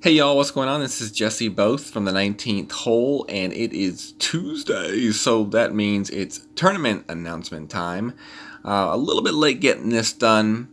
Hey y'all, what's going on? This is Jesse Both from the 19th hole, and it is Tuesday, so that means it's tournament announcement time. A little bit late getting this done,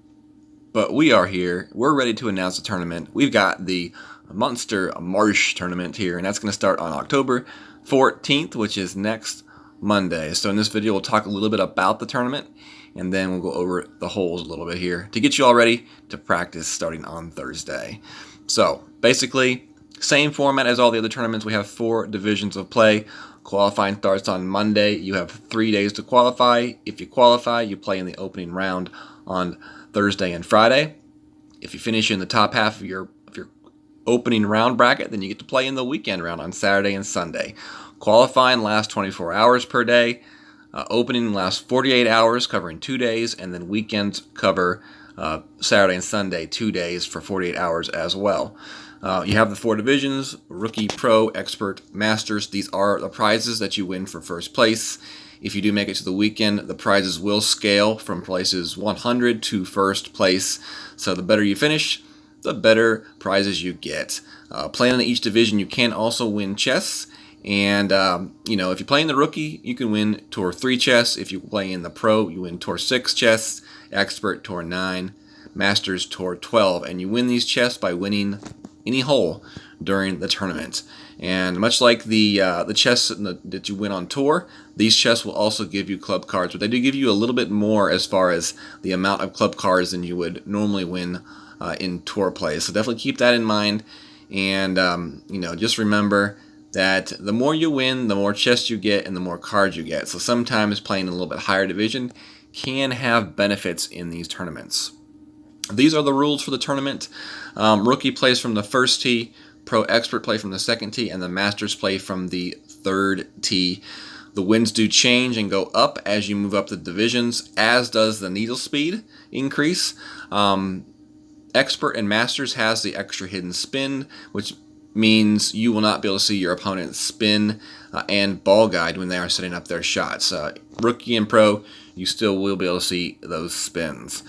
but we are here. We're ready to announce the tournament. We've got the Monster Marsh Tournament here, and that's going to start on October 14th, which is next Monday. So in this video, we'll talk a little bit about the tournament, and then we'll go over the holes a little bit here to get you all ready to practice starting on Thursday. So basically, same format as all the other tournaments. We have 4 divisions of play. Qualifying starts on Monday. You have 3 days to qualify. If you qualify, you play in the opening round on Thursday and Friday. If you finish in the top half of your opening round bracket, then you get to play in the weekend round on Saturday and Sunday. Qualifying lasts 24 hours per day. Opening lasts 48 hours, covering 2 days, and then weekends cover Saturday and Sunday, 2 days for 48 hours as well. You have the 4 divisions: Rookie, Pro, Expert, Masters. These are the prizes that you win for first place. If you do make it to the weekend, the prizes will scale from places 100 to first place. So the better you finish, the better prizes you get. Playing in each division, you can also win chests. And, if you play in the Rookie, you can win Tour 3 chests. If you play in the Pro, you win Tour 6 chests. Expert, Tour 9. Masters, Tour 12. And you win these chests by winning any hole during the tournament. And much like the chests that you win on Tour, these chests will also give you club cards. But they do give you a little bit more as far as the amount of club cards than you would normally win in Tour play. So definitely keep that in mind. And, just remember that the more you win, the more chests you get and the more cards you get. So sometimes playing in a little bit higher division can have benefits in these tournaments. These are the rules for the tournament. Rookie plays from the first tee, Pro Expert play from the second tee, and the Masters play from the third tee. The winds do change and go up as you move up the divisions, as does the needle speed increase. Expert and Masters has the extra hidden spin, which means you will not be able to see your opponent's spin and ball guide when they are setting up their shots. Rookie and Pro, you still will be able to see those spins.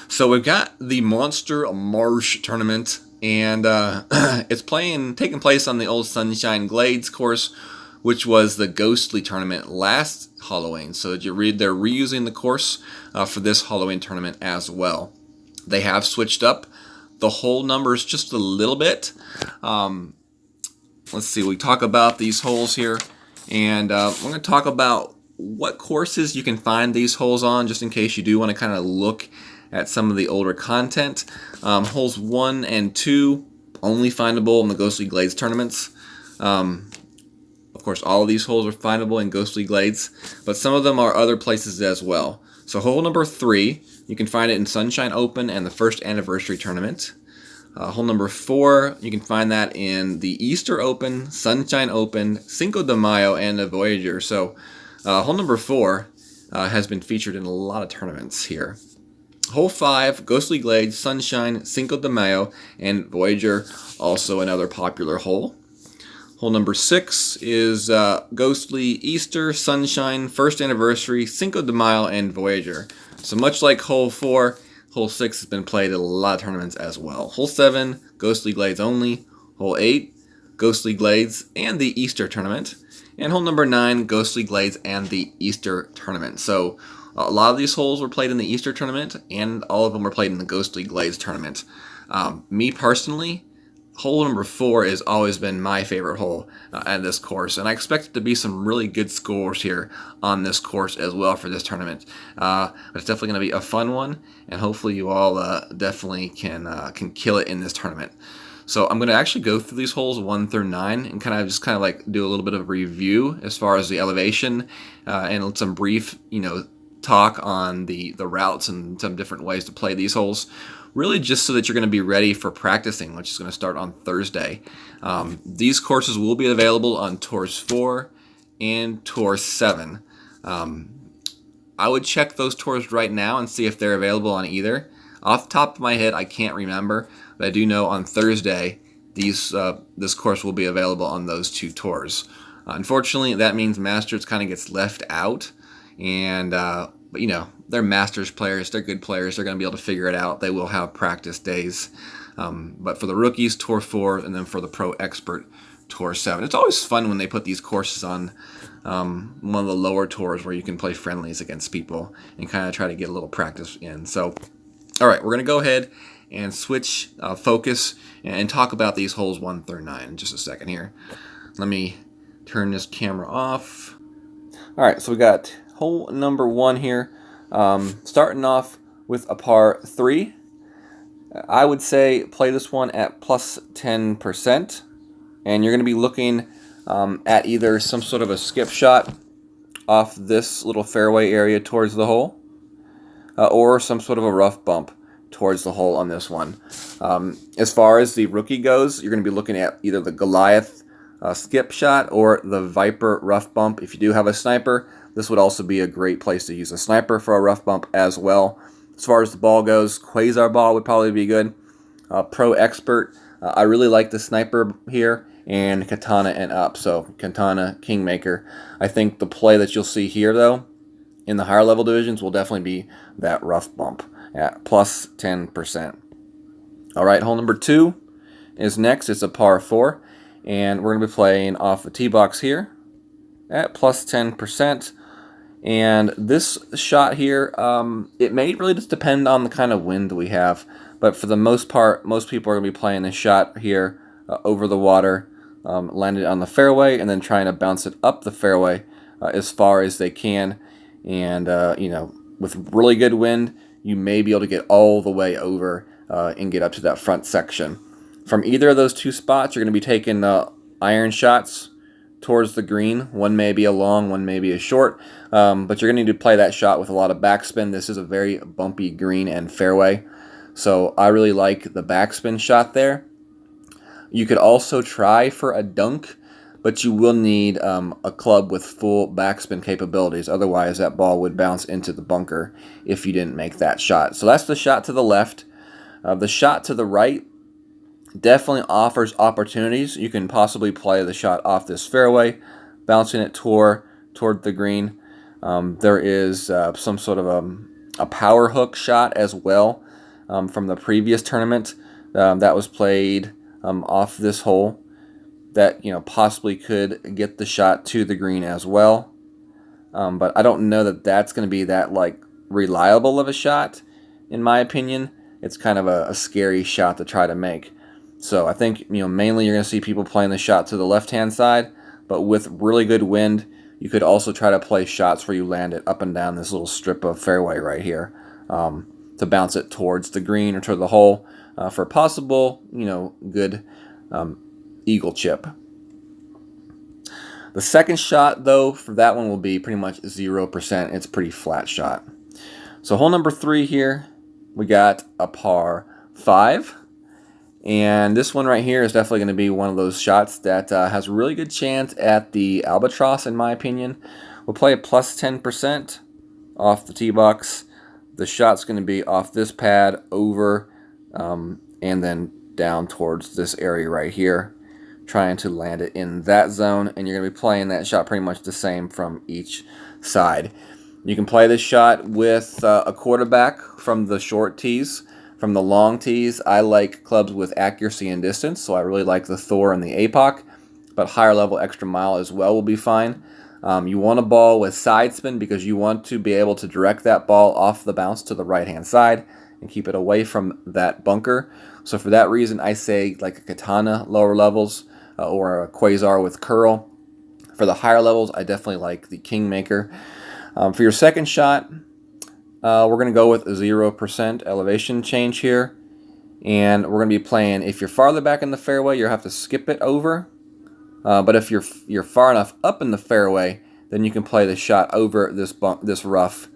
So we've got the Monster Marsh Tournament, and it's taking place on the old Sunshine Glades course, which was the Ghostly Tournament last Halloween. So they're reusing the course for this Halloween tournament as well. They have switched up the hole numbers just a little bit. Let's see, we talk about these holes here, and we're going to talk about what courses you can find these holes on, just in case you do want to kind of look at some of the older content. Holes 1 and 2 only findable in the Ghostly Glades tournaments. Of course, all of these holes are findable in Ghostly Glades, but some of them are other places as well. So hole number 3, you can find it in Sunshine Open and the First Anniversary Tournament. Hole number 4, you can find that in the Easter Open, Sunshine Open, Cinco de Mayo, and the Voyager. So hole number 4 has been featured in a lot of tournaments here. Hole 5, Ghostly Glades, Sunshine, Cinco de Mayo, and Voyager, also another popular hole. Hole number 6 is Ghostly, Easter, Sunshine, First Anniversary, Cinco de Mayo, and Voyager. So much like hole 4, hole 6 has been played in a lot of tournaments as well. Hole 7, Ghostly Glades only. Hole 8, Ghostly Glades and the Easter Tournament. And hole number 9, Ghostly Glades and the Easter Tournament. So a lot of these holes were played in the Easter Tournament, and all of them were played in the Ghostly Glades Tournament. Me personally, hole number 4 has always been my favorite hole at this course, and I expect it to be some really good scores here on this course as well for this tournament. But it's definitely going to be a fun one, and hopefully you all definitely can kill it in this tournament. So I'm going to actually go through these holes 1 through 9 and kind of like do a little bit of review as far as the elevation and some brief, talk on the routes and some different ways to play these holes, really just so that you're going to be ready for practicing, which is going to start on Thursday. These courses will be available on Tours 4 and Tour 7. I would check those tours right now and see if they're available on either. Off the top of my head, I can't remember, but I do know on Thursday this course will be available on those 2 tours. Unfortunately, that means Masters kind of gets left out, and but they're Masters players, they're good players, they're going to be able to figure it out. They will have practice days. But for the rookies, Tour 4, and then for the Pro Expert, Tour 7. It's always fun when they put these courses on one of the lower tours where you can play friendlies against people and kind of try to get a little practice in. So, all right, we're going to go ahead and switch focus and talk about these holes 1 through 9 in just a second here. Let me turn this camera off. All right, so we got hole number 1 here, starting off with a par 3. I would say play this one at plus 10%, and you're going to be looking at either some sort of a skip shot off this little fairway area towards the hole, or some sort of a rough bump towards the hole on this one. As far as the rookie goes, you're going to be looking at either the Goliath skip shot or the Viper rough bump. If you do have a sniper, this would also be a great place to use a sniper for a rough bump as well. As far as the ball goes, Quasar ball would probably be good. Pro Expert, I really like the sniper here, and Katana and up. So Katana, Kingmaker. I think the play that you'll see here, though, in the higher level divisions will definitely be that rough bump at plus 10%. All right, hole number 2 is next. It's a par 4, and we're going to be playing off the tee box here at plus 10%. And this shot here, it may really just depend on the kind of wind we have. But for the most part, most people are going to be playing this shot here over the water, landed on the fairway, and then trying to bounce it up the fairway as far as they can. And, you know, with really good wind, you may be able to get all the way over and get up to that front section. From either of those two spots, you're going to be taking iron shots towards the green. One may be a long, one may be a short, but you're going to need to play that shot with a lot of backspin. This is a very bumpy green and fairway, so I really like the backspin shot there. You could also try for a dunk, but you will need a club with full backspin capabilities. Otherwise, that ball would bounce into the bunker if you didn't make that shot. So that's the shot to the left. The shot to the right definitely offers opportunities. You can possibly play the shot off this fairway, bouncing it toward the green. There is some sort of a power hook shot as well from the previous tournament that was played off this hole that, you know, possibly could get the shot to the green as well. But I don't know that that's going to be that like reliable of a shot, in my opinion. It's kind of a scary shot to try to make. So I think, you know, mainly you're going to see people playing the shot to the left-hand side, but with really good wind, you could also try to play shots where you land it up and down this little strip of fairway right here to bounce it towards the green or toward the hole for a possible, you know, good eagle chip. The second shot, though, for that one will be pretty much 0%. It's a pretty flat shot. So hole number 3 here, we got a par 5. And this one right here is definitely going to be one of those shots that has a really good chance at the albatross, in my opinion. We'll play a plus 10% off the tee box. The shot's going to be off this pad, over, and then down towards this area right here, trying to land it in that zone. And you're going to be playing that shot pretty much the same from each side. You can play this shot with a quarterback from the short tees. From the long tees, I like clubs with accuracy and distance, so I really like the Thor and the APOC, but higher level extra mile as well will be fine. You want a ball with side spin because you want to be able to direct that ball off the bounce to the right-hand side and keep it away from that bunker. So for that reason, I say like a Katana lower levels or a Quasar with curl. For the higher levels, I definitely like the Kingmaker. For your second shot, we're going to go with a 0% elevation change here. And we're going to be playing, if you're farther back in the fairway, you'll have to skip it over. But if you're far enough up in the fairway, then you can play the shot over this rough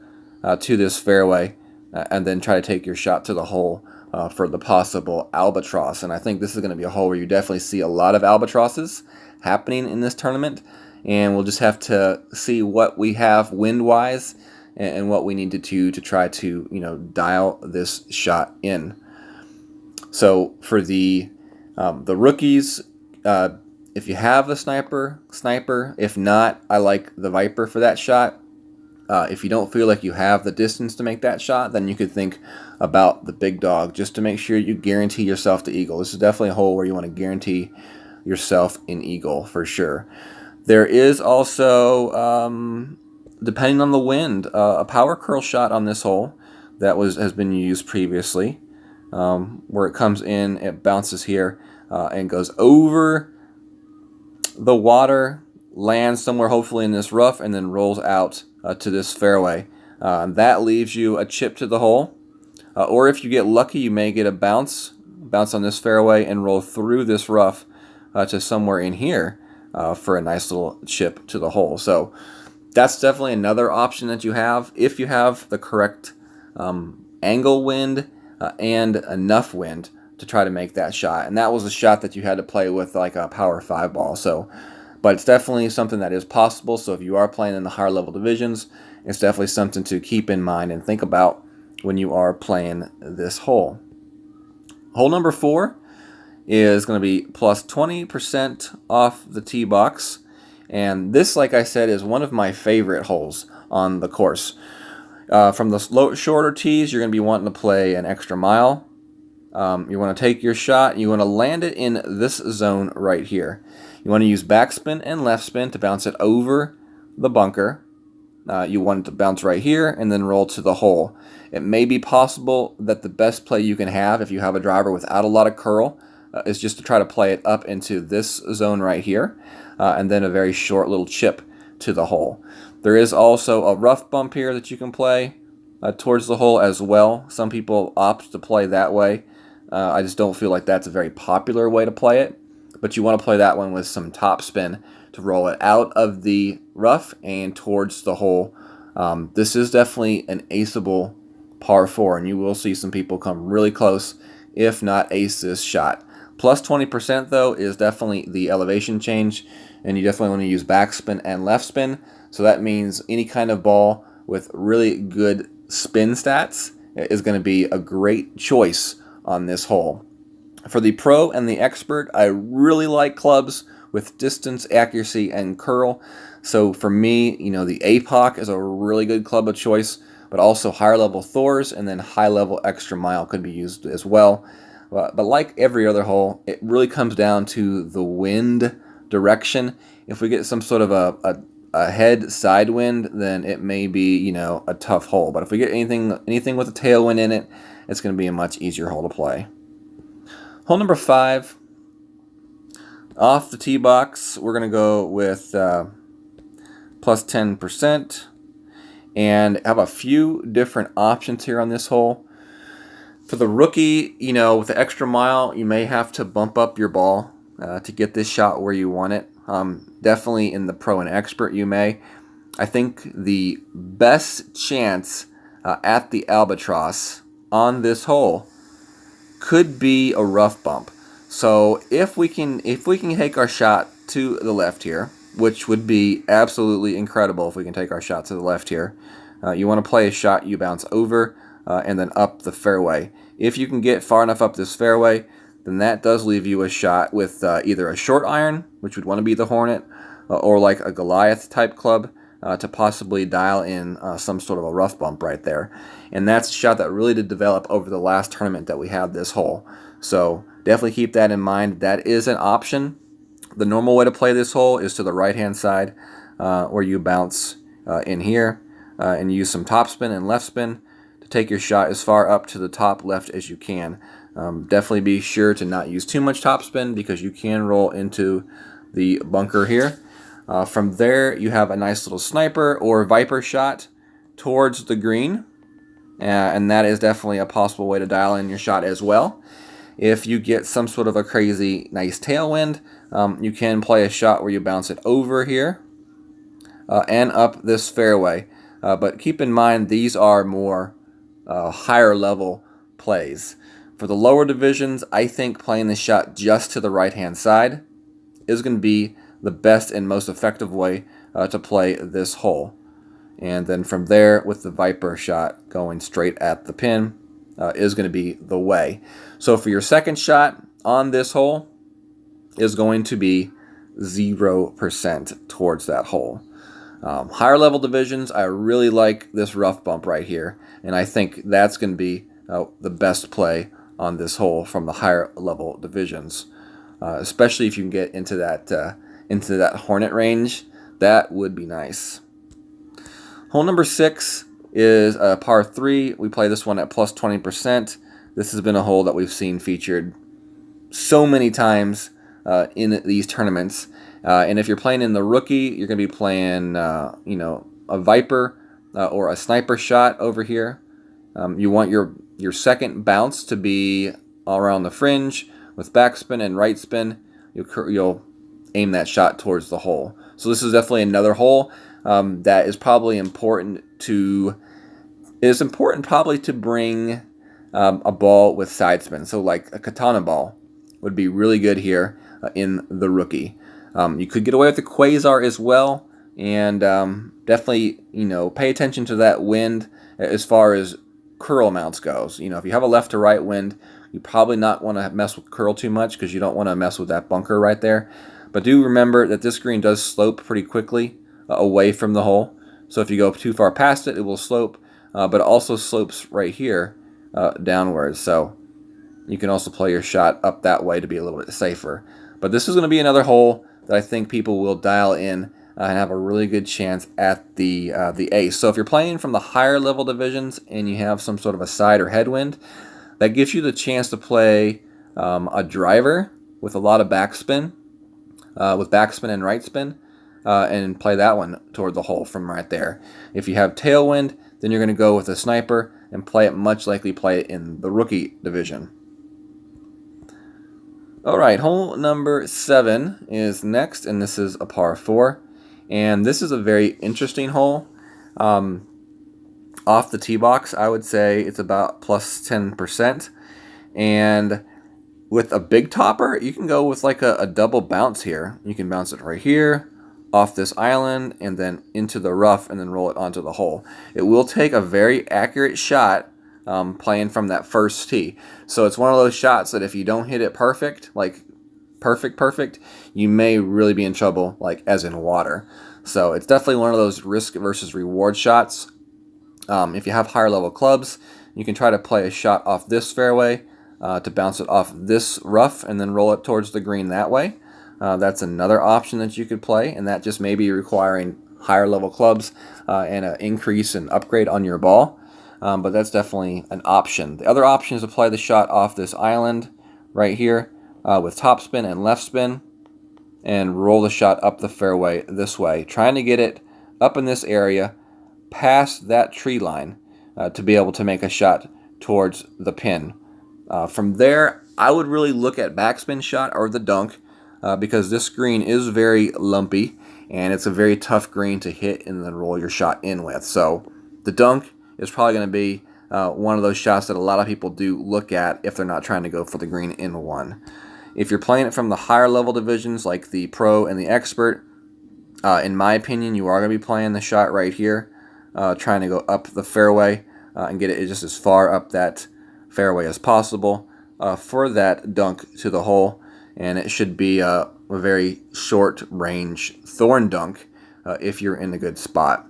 to this fairway and then try to take your shot to the hole for the possible albatross. And I think this is going to be a hole where you definitely see a lot of albatrosses happening in this tournament. And we'll just have to see what we have wind-wise and what we need to do to try to, you know, dial this shot in. So for the rookies, if you have a sniper. If not, I like the Viper for that shot. If you don't feel like you have the distance to make that shot, then you could think about the big dog just to make sure you guarantee yourself the eagle. This is definitely a hole where you want to guarantee yourself an eagle for sure. There is also, depending on the wind, a power curl shot on this hole that has been used previously, where it comes in, it bounces here, and goes over the water, lands somewhere hopefully in this rough, and then rolls out to this fairway. That leaves you a chip to the hole, or if you get lucky, you may get a bounce on this fairway and roll through this rough to somewhere in here for a nice little chip to the hole. So that's definitely another option that you have if you have the correct angle wind and enough wind to try to make that shot. And that was a shot that you had to play with like a power 5 ball. So, but it's definitely something that is possible. So if you are playing in the higher level divisions, it's definitely something to keep in mind and think about when you are playing this hole. Hole number 4 is going to be plus 20% off the tee box. And this, like I said, is one of my favorite holes on the course. From the shorter tees, you're going to be wanting to play an extra mile. You want to take your shot. You want to land it in this zone right here. You want to use backspin and left spin to bounce it over the bunker. You want it to bounce right here and then roll to the hole. It may be possible that the best play you can have if you have a driver without a lot of curl is just to try to play it up into this zone right here, and then a very short little chip to the hole. There is also a rough bump here that you can play towards the hole as well. Some people opt to play that way. I just don't feel like that's a very popular way to play it, but you want to play that one with some topspin to roll it out of the rough and towards the hole. This is definitely an aceable par 4, and you will see some people come really close, if not ace this shot. Plus 20% though is definitely the elevation change, and you definitely want to use backspin and left spin. So that means any kind of ball with really good spin stats is going to be a great choice on this hole. For the pro and the expert, I really like clubs with distance, accuracy, and curl. So for me, the APOC is a really good club of choice, but also higher level Thors and then high level extra mile could be used as well. But like every other hole, it really comes down to the wind direction. If we get some sort of a head side wind, then it may be, a tough hole. But if we get anything with a tailwind in it, it's going to be a much easier hole to play. Hole number 5, off the tee box, we're going to go with plus 10% and have a few different options here on this hole. For the rookie, with the extra mile, you may have to bump up your ball to get this shot where you want it. Definitely in the pro and expert, you may. I think the best chance at the albatross on this hole could be a rough bump. So if we can take our shot to the left here, which would be absolutely incredible if we can take our shot to the left here, you want to play a shot you bounce over and then up the fairway. If you can get far enough up this fairway, then that does leave you a shot with either a short iron, which would want to be the Hornet, or like a Goliath type club to possibly dial in some sort of a rough bump right there. And that's a shot that really did develop over the last tournament that we had this hole. So definitely keep that in mind. That is an option. The normal way to play this hole is to the right-hand side where you bounce in here and use some topspin and left spin to take your shot as far up to the top left as you can. Definitely be sure to not use too much topspin because you can roll into the bunker here. From there, you have a nice little sniper or viper shot towards the green, and that is definitely a possible way to dial in your shot as well. If you get some sort of a crazy nice tailwind, you can play a shot where you bounce it over here and up this fairway. But keep in mind, these are more higher level plays. For the lower divisions, I think playing the shot just to the right-hand side is going to be the best and most effective way to play this hole. And then from there, with the Viper shot going straight at the pin is going to be the way. So for your second shot on this hole is going to be 0% towards that hole. Higher level divisions, I really like this rough bump right here, and I think that's going to be the best play on this hole from the higher level divisions, especially if you can get into that hornet range. That would be nice. Hole number 6 is a par 3. We play this one at plus 20%. This has been a hole that we've seen featured so many times in these tournaments. And if you're playing in the rookie, you're going to be playing, a Viper or a sniper shot over here. You want your second bounce to be all around the fringe with backspin and right spin. You'll aim that shot towards the hole. So this is definitely another hole that is probably important to. It is important probably to bring a ball with side spin. So like a katana ball would be really good here in the rookie. You could get away with the quasar as well, and definitely pay attention to that wind as far as curl amounts goes. If you have a left to right wind, you probably not want to mess with curl too much because you don't want to mess with that bunker right there. But do remember that this green does slope pretty quickly away from the hole. So if you go too far past it, it will slope, but it also slopes right here downwards. So you can also play your shot up that way to be a little bit safer. But this is going to be another hole that I think people will dial in and have a really good chance at the ace. So if you're playing from the higher level divisions and you have some sort of a side or headwind, that gives you the chance to play a driver with a lot of backspin, with backspin and right spin, and play that one toward the hole from right there. If you have tailwind, then you're going to go with a sniper and play it much like we play it in the rookie division. All right, hole number 7 is next, and this is a par 4. And this is a very interesting hole. Off the tee box, I would say it's about plus 10%. And with a big topper, you can go with like a double bounce here. You can bounce it right here, off this island, and then into the rough, and then roll it onto the hole. It will take a very accurate shot playing from that first tee. So it's one of those shots that if you don't hit it perfect, like perfect, you may really be in trouble, like as in water. So it's definitely one of those risk versus reward shots. If you have higher level clubs, you can try to play a shot off this fairway to bounce it off this rough and then roll it towards the green that way. That's another option that you could play, and that just may be requiring higher level clubs and an increase and upgrade on your ball. But that's definitely an option. The other option is to play the shot off this island right here with top spin and left spin and roll the shot up the fairway this way, trying to get it up in this area past that tree line to be able to make a shot towards the pin. From there, I would really look at backspin shot or the dunk because this green is very lumpy and it's a very tough green to hit and then roll your shot in with. So the dunk is probably going to be one of those shots that a lot of people do look at if they're not trying to go for the green in one. If you're playing it from the higher level divisions like the pro and the expert, in my opinion, you are going to be playing the shot right here, trying to go up the fairway and get it just as far up that fairway as possible for that dunk to the hole. And it should be a very short range thorn dunk if you're in a good spot.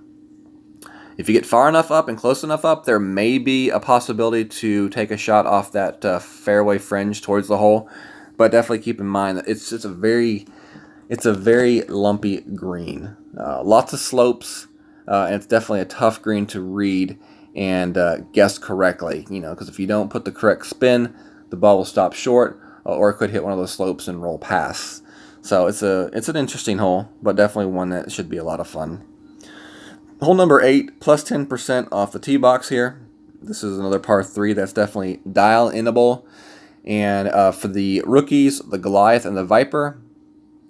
If you get far enough up and close enough up, there may be a possibility to take a shot off that fairway fringe towards the hole, but definitely keep in mind that it's a very lumpy green. Lots of slopes, and it's definitely a tough green to read and guess correctly. Because if you don't put the correct spin, the ball will stop short, or it could hit one of those slopes and roll past. So it's an interesting hole, but definitely one that should be a lot of fun. Hole number 8, plus 10% off the tee box here. This is another par 3 that's definitely dial-inable. And for the rookies, the Goliath and the Viper,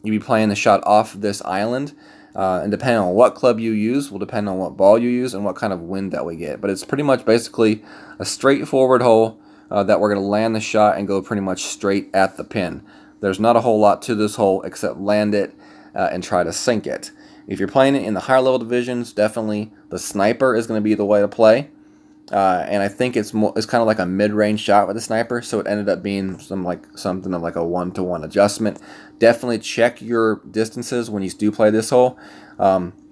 you'll be playing the shot off this island. And depending on what club you use will depend on what ball you use and what kind of wind that we get. But it's pretty much basically a straightforward hole that we're going to land the shot and go pretty much straight at the pin. There's not a whole lot to this hole except land it and try to sink it. If you're playing it in the higher level divisions, definitely the sniper is going to be the way to play. And I think it's kind of like a mid-range shot with the sniper, so it ended up being something of like a 1-to-1 adjustment. Definitely check your distances when you do play this hole.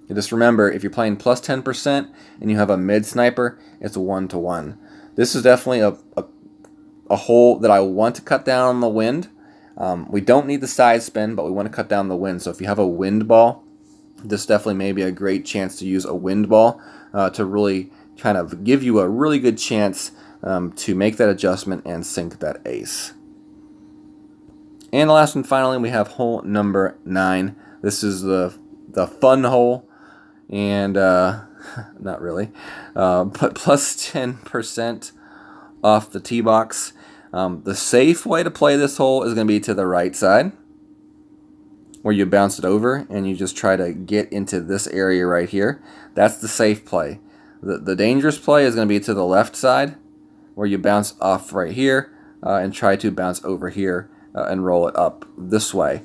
And just remember, if you're playing plus 10% and you have a mid sniper, it's 1-to-1. This is definitely a hole that I want to cut down on the wind. We don't need the side spin, but we want to cut down the wind. So if you have a wind ball, this definitely may be a great chance to use a wind ball to really kind of give you a really good chance to make that adjustment and sink that ace. And the last one, finally, we have hole number 9. This is the fun hole, and not really, but plus 10% off the tee box. The safe way to play this hole is going to be to the right side, where you bounce it over and you just try to get into this area right here. That's the safe play. The dangerous play is going to be to the left side, where you bounce off right here and try to bounce over here and roll it up this way.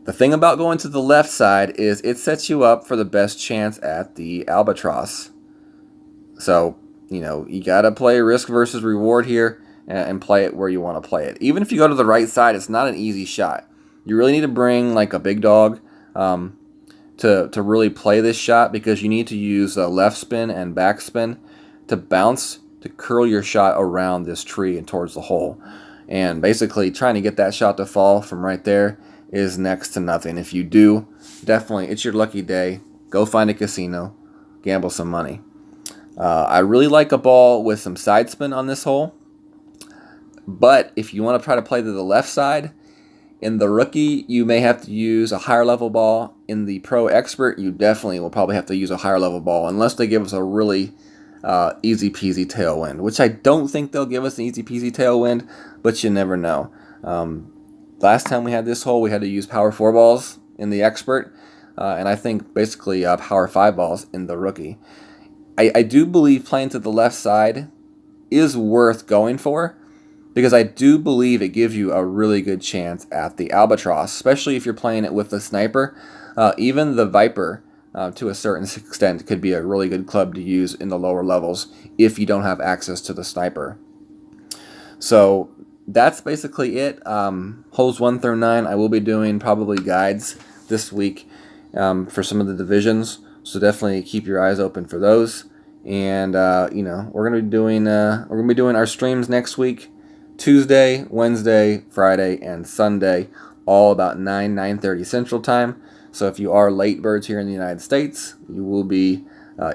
The thing about going to the left side is it sets you up for the best chance at the albatross. So, you know, you got to play risk versus reward here and play it where you want to play it. Even if you go to the right side, it's not an easy shot. You really need to bring like a big dog to really play this shot, because you need to use left spin and back spin to bounce, to curl your shot around this tree and towards the hole. And basically trying to get that shot to fall from right there is next to nothing. If you do, definitely, it's your lucky day. Go find a casino, gamble some money. I really like a ball with some side spin on this hole. But if you want to try to play to the left side, in the rookie, you may have to use a higher level ball. In the pro expert, you definitely will probably have to use a higher level ball, unless they give us a really easy peasy tailwind, which I don't think they'll give us an easy peasy tailwind, but you never know. Last time we had this hole, we had to use power 4 balls in the expert, and I think basically power 5 balls in the rookie. I do believe playing to the left side is worth going for, because I do believe it gives you a really good chance at the albatross, especially if you're playing it with the sniper. Even the Viper, to a certain extent, could be a really good club to use in the lower levels if you don't have access to the sniper. So that's basically it. Holes 1 through 9, I will be doing probably guides this week for some of the divisions, so definitely keep your eyes open for those. And you know, we're gonna be doing our streams next week, Tuesday, Wednesday, Friday, and Sunday, all about 9:30 Central Time. So if you are late birds here in the United States, you will be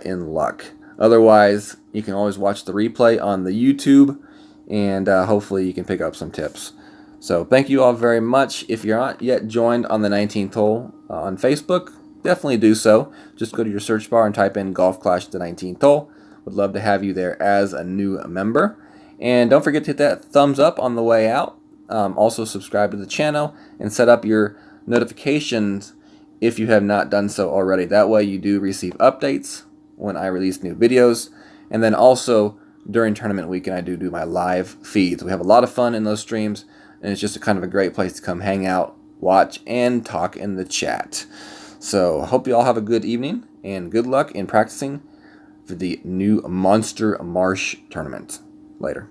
in luck. Otherwise, you can always watch the replay on the YouTube, and hopefully you can pick up some tips. So thank you all very much. If you're not yet joined on the 19th hole on Facebook, definitely do so. Just go to your search bar and type in Golf Clash the 19th hole. Would love to have you there as a new member. And don't forget to hit that thumbs up on the way out. Also subscribe to the channel and set up your notifications if you have not done so already. That way you do receive updates when I release new videos. And then also during tournament weekend, I do my live feeds. We have a lot of fun in those streams, and it's just kind of a great place to come hang out, watch, and talk in the chat. So I hope you all have a good evening, and good luck in practicing for the new Monster Marsh tournament. Later.